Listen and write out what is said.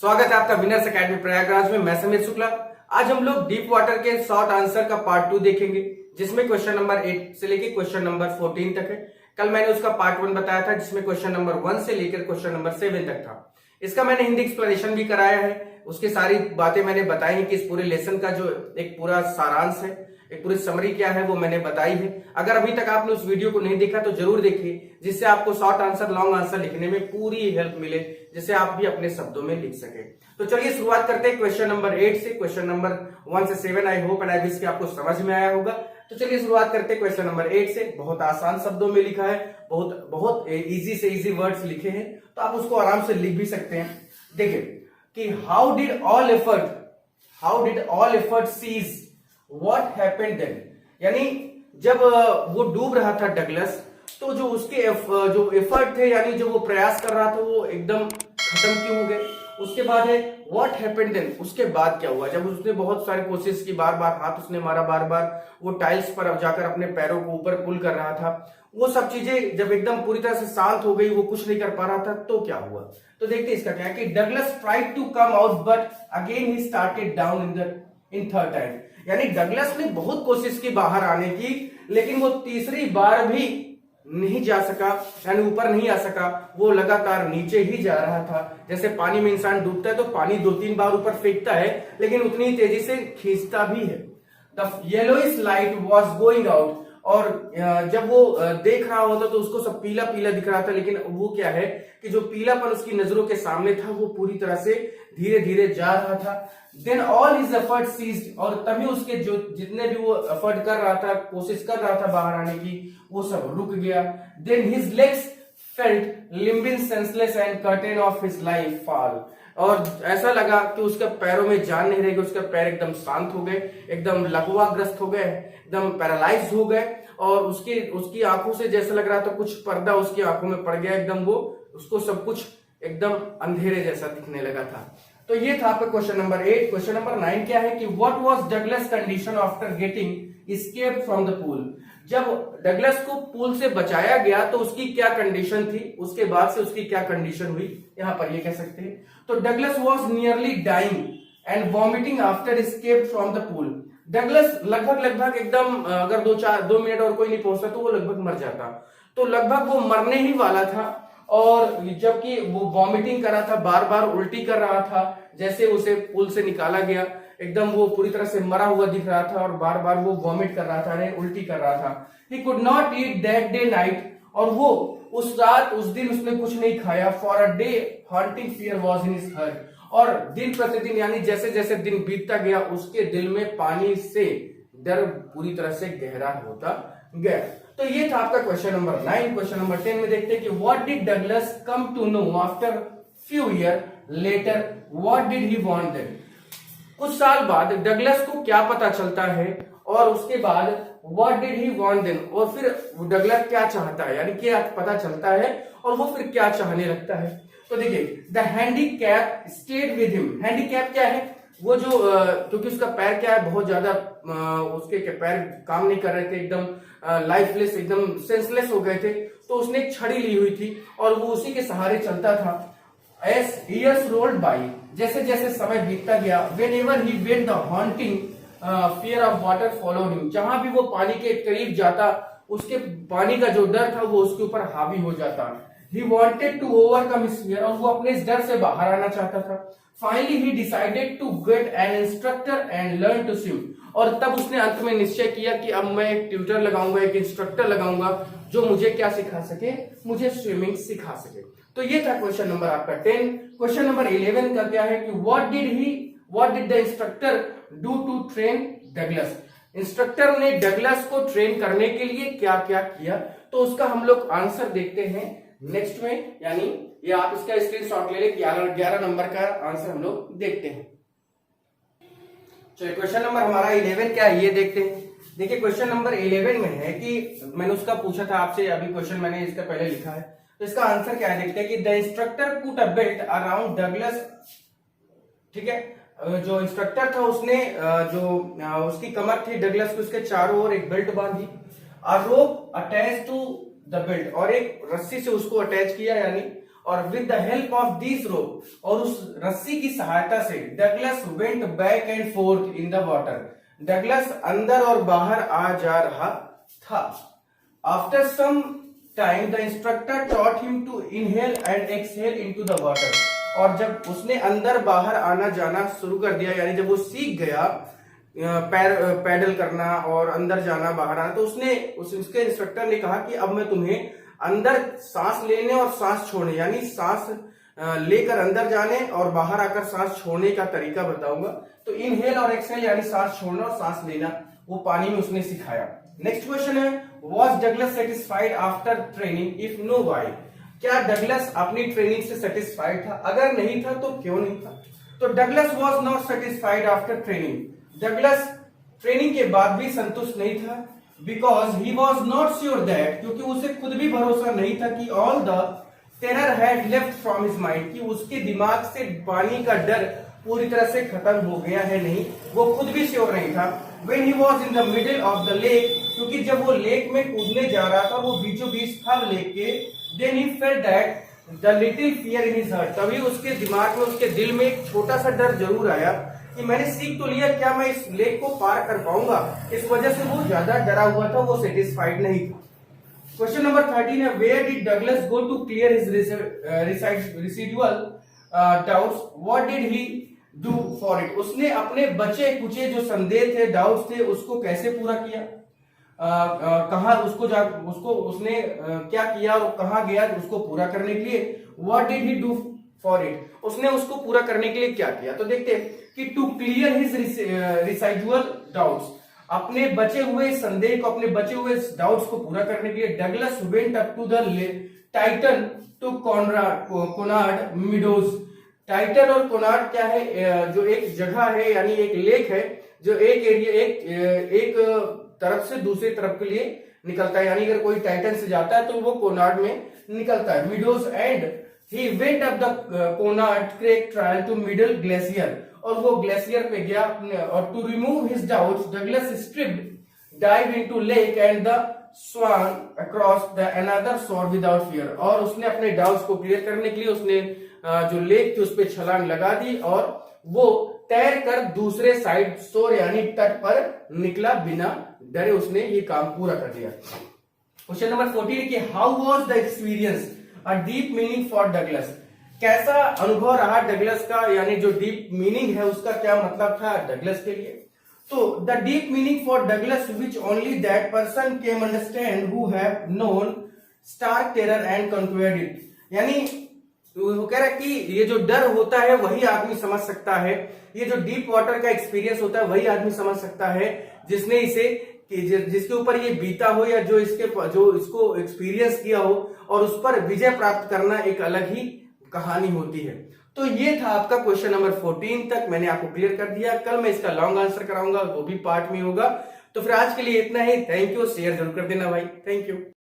स्वागत है आपका विनर्स एकेडमी प्रयागराज में। मैं समीर शुक्ला। आज हम लोग डीप वाटर के शॉर्ट आंसर का पार्ट 2 देखेंगे, जिसमें क्वेश्चन नंबर 8 से लेकर क्वेश्चन नंबर 14 तक है। कल मैंने उसका पार्ट 1 बताया था, जिसमें क्वेश्चन नंबर 1 से लेकर क्वेश्चन नंबर 7 तक था। इसका मैंने हिंदी एक्सप्लेनेशन भी कराया है, उसकी सारी बातें मैंने बताई हैं कि इस पूरे लेसन का जो एक पूरा सारांश है, एक पूरी समरी क्या है, वो मैंने बताई है। अगर अभी तक आपने उस वीडियो को नहीं देखा तो जरूर देखिए, जिससे आपको शॉर्ट आंसर लॉन्ग आंसर लिखने में पूरी हेल्प मिले, जिससे आप भी अपने शब्दों में लिख सके। तो चलिए शुरुआत करते हैं क्वेश्चन नंबर 8 से। क्वेश्चन नंबर 1 से 7 I hope and I wish कि आपको समझ में आया होगा। तो चलिए शुरुआत करते हैं क्वेश्चन नंबर 8 से। बहुत आसान शब्दों में लिखा है, बहुत बहुत इजी से इजी वर्ड्स लिखे हैं, तो आप उसको आराम से लिख भी सकते हैं। देखिए कि how did all effort cease what happened then, यानी जब वो डूब रहा था डगलस, तो जो उसके जो एफर्ट थे, यानी जो वो प्रयास कर रहा था, वो एकदम खत्म क्यों हो गए। उसके बाद है व्हाट हैपेंड देन, उसके बाद क्या हुआ। जब उसने बहुत सारी कोशिश की, बार बार हाथ उसने मारा, बार बार वो टाइल्स पर अब जाकर अपने पैरों को ऊपर पुल कर रहा था, वो सब चीजें जब एकदम पूरी तरह से शांत हो गई, वो कुछ नहीं कर पा रहा था, तो क्या हुआ। तो देखते इसका क्या है कि Douglas tried to come out but again he started down in third time, यानी डगलस ने बहुत कोशिश की बाहर आने की, लेकिन वो तीसरी बार भी नहीं जा सका, यानी ऊपर नहीं आ सका। वो लगातार नीचे ही जा रहा था। जैसे पानी में इंसान डूबता है तो पानी 2-3 बार ऊपर फेंकता है, लेकिन उतनी तेजी से खींचता भी है। The yellowish light was going out, और जब वो देख रहा होता तो उसको सब पीला पीला दिख रहा था, लेकिन वो क्या है कि जो पीलापन उसकी नजरों के सामने था, वो पूरी तरह से धीरे धीरे जा रहा था। Then all his effort ceased, और तभी उसके जो जितने भी वो एफर्ट कर रहा था, कोशिश कर रहा था बाहर आने की, वो सब रुक गया। Then his legs felt limping senseless and curtain of his life fall, और ऐसा लगा कि उसके पैरों में जान नहीं रहेगी। उसके पैर एकदम शांत हो गए, एकदम लकवाग्रस्त हो गए, एकदम पैरालाइज हो गए, और उसकी आंखों से जैसा लग रहा था कुछ पर्दा उसकी आंखों में पड़ गया, एकदम वो उसको सब कुछ एकदम अंधेरे जैसा दिखने लगा था। तो ये था आपका क्वेश्चन नंबर 8। क्वेश्चन नंबर 9 क्या है कि what was Douglas condition after getting escape from the pool, जब डगलस को पूल से बचाया गया तो उसकी क्या कंडीशन थी, उसके बाद से उसकी क्या कंडीशन हुई, यहां पर ये कह सकते हैं। तो Douglas was nearly dying and vomiting after escape from the pool, Douglas लगभग एकदम अगर 2 मिनट और कोई नहीं पहुंचता तो वो लगभग मर जाता, तो लगभग वो मरने ही वाला था। और जबकि वो वॉमिटिंग कर रहा था, बार बार उल्टी कर रहा था, जैसे उसे पूल से निकाला गया, एकदम वो पूरी तरह से मरा हुआ दिख रहा था, और बार बार वो वॉमिट कर रहा था, उल्टी कर रहा था। He could not eat that day night, और वो उस रात उस दिन उसने कुछ नहीं खाया। For a day haunting fear was in his heart, और दिन प्रतिदिन यानी जैसे जैसे दिन बीतता गया, उसके दिल में पानी से डर पूरी तरह से गहरा होता गया। तो ये था आपका क्वेश्चन नंबर 9। क्वेश्चन नंबर 10 में देखते हैं कि what did Douglas come to know after few year later, what did he want then, कुछ साल बाद डगलस को क्या पता चलता है, और उसके बाद what did he want then, और फिर डगलस क्या चाहता है, यानी क्या पता चलता है और वो फिर क्या चाहने लगता है। तो देखिए the handicap stayed with him, handicap क्या है, वो जो क्योंकि उसका पैर क्या है, बहुत ज्यादा उसके पैर काम नहीं कर रहे थे, एकदम लाइफलेस, एकदम सेंसलेस हो गए थे, तो उसने एक छड़ी ली हुई थी और वो उसी के सहारे चलता था। एज ईयर्स रोल्ड बाई, जैसे जैसे समय बीतता गया, when ever he went the haunting fear of water followed him, जहां भी वो पानी के करीब जाता, उसके पानी का जो डर था वो उसके ऊपर हावी हो जाता। He wanted to overcome his fear, और वो अपने इस डर से बाहर आना चाहता था। Finally he decided to get an instructor and learn to swim, और तब उसने अंत में निश्चय किया कि अब मैं एक ट्यूटर लगाऊंगा, एक इंस्ट्रक्टर लगाऊंगा, जो मुझे क्या सिखा सके, मुझे स्विमिंग सिखा सके। तो ये था क्वेश्चन नंबर आपका 10। क्वेश्चन नंबर 11 का क्या है कि what did the instructor do to train Douglas, instructor ने डगलस को ट्रेन करने के लिए क्या क्या किया। तो उसका हम लोग आंसर देखते हैं नेक्स्ट में, यानी ये आप इसका स्क्रीनशॉट ले लें। 11 नंबर का आंसर हम लोग देखते हैं। चलिए क्वेश्चन नंबर हमारा 11 क्या है ये देखते हैं। देखिए क्वेश्चन नंबर 11 में है कि मैंने उसका पूछा था आपसे, अभी क्वेश्चन मैंने इसका पहले लिखा है, तो इसका आंसर क्या है देखते हैं कि the instructor put a belt around Douglas, ठीक है, जो इंस्ट्रक्टर था उसने जो उसकी कमर थी डगलस की, उसके चारों ओर एक बेल्ट बांधी, a rope attach to the belt, और एक रस्सी से उसको अटैच किया, यानी और with the help of this rope, और उस रस्सी की सहायता से Douglas went back and forth in the water, Douglas अंदर और बाहर आ जा रहा था। After some time the instructor taught him to inhale and exhale into the water, और जब उसने अंदर बाहर आना जाना शुरू कर दिया, यानी जब वो सीख गया पैडल करना और अंदर जाना बाहर आना, तो उसके इंस्ट्रक्टर ने कहा कि अब मैं तुम्हें अंदर सांस लेने और सांस छोड़ने, यानी सांस लेकर अंदर जाने और बाहर आकर सांस छोड़ने का तरीका बताऊंगा। तो इनहेल और एक्सहेल यानी सांस छोड़ना और सांस लेना, वो पानी में उसने सिखाया। नेक्स्ट क्वेश्चन है, was Douglas satisfied after training, if know why? क्या डगलस अपनी ट्रेनिंग से सेटिस्फाइड था? अगर नहीं था तो क्यों नहीं था? तो Douglas was not satisfied after training, Douglas training के बाद भी संतुष्ट नहीं था, because he was not sure that, क्योंकि उसे खुद भी भरोसा नहीं था कि all the terror had left from his mind, कि उसके दिमाग से पानी का डर पूरी तरह से खत्म हो गया है नहीं, वो खुद भी श्योर नहीं था। When he was in the middle of the lake, क्योंकि जब वो लेक में कूदने जा रहा था, वो बीचों बीच था लेक के, then he felt that the little fear in his heart, तभी उसके दिमाग में, उसके दिल में एक छोटा सा डर जरूर आया कि मैंने सीख तो लिया, क्या मैं इस लेक को पार कर पाऊंगा? इस वजह से वो ज्यादा डरा हुआ था, वो सेटिस्फाइड नहीं था। क्वेश्चन नंबर 13 है, where did Douglas go to clear his residual doubts, what did he do for it? उसने अपने बचे कुचे जो संदेह थे, डाउट्स थे, उसको कैसे पूरा किया? कहा उसको उसने क्या किया और कहाँ गया उसको पूरा करने के लिए? What did he do for it? उसने उसको पूरा करने के लिए क्या किया? तो देखते हैं कि टू क्लियर हिज रिसाइडुअल डाउट्स, अपने बचे हुए संदेह को, अपने बचे हुए डाउट्स को पूरा करने के लिए Douglas went up to the Tieton to Conrad Meadows. Tieton और कोनार्ड क्या है? जो एक जगह है, यानी एक लेक है, जो एक एरिया एक तरफ से दूसरी तरफ के लिए निकलता है, यानी अगर कोई टाइटन से जाता है तो वो कोनार्ड में निकलता है, Meadows. And he went up the Conrad Creek trail to Middle Glacier, और वो ग्लेशियर पे गया, और to remove his doubts Douglas stripped dive into lake and the swam across the another shore without fear, और उसने अपने doubts को clear करने के लिए उसने जो लेक थी उस पर छलांग लगा दी और वो तैर कर दूसरे साइड शोर यानी तट पर निकला, बिना डरे उसने ये काम पूरा कर दिया। क्वेश्चन नंबर 14 कि how was the experience a deep meaning for Douglas? कैसा अनुभव रहा डगलस का, यानी जो डीप मीनिंग है उसका क्या मतलब था डगलस के लिए? तो the deep meaning for Douglas which only that person can understand who have known stark terror and conquered it, यानी वो कह रहा है कि ये जो डर होता है वही आदमी समझ सकता है, ये जो डीप वाटर का एक्सपीरियंस होता है वही आदमी समझ सकता है जिसने इसे, जिसके ऊपर ये बीता हो, या जो इसको एक्सपीरियंस किया हो, और उस पर विजय प्राप्त करना एक अलग ही कहानी होती है। तो ये था आपका क्वेश्चन नंबर 14 तक मैंने आपको क्लियर कर दिया। कल मैं इसका लॉन्ग आंसर कराऊंगा, वो भी पार्ट में होगा। तो फिर आज के लिए इतना ही। थैंक यू, शेयर जरूर कर देना भाई, थैंक यू।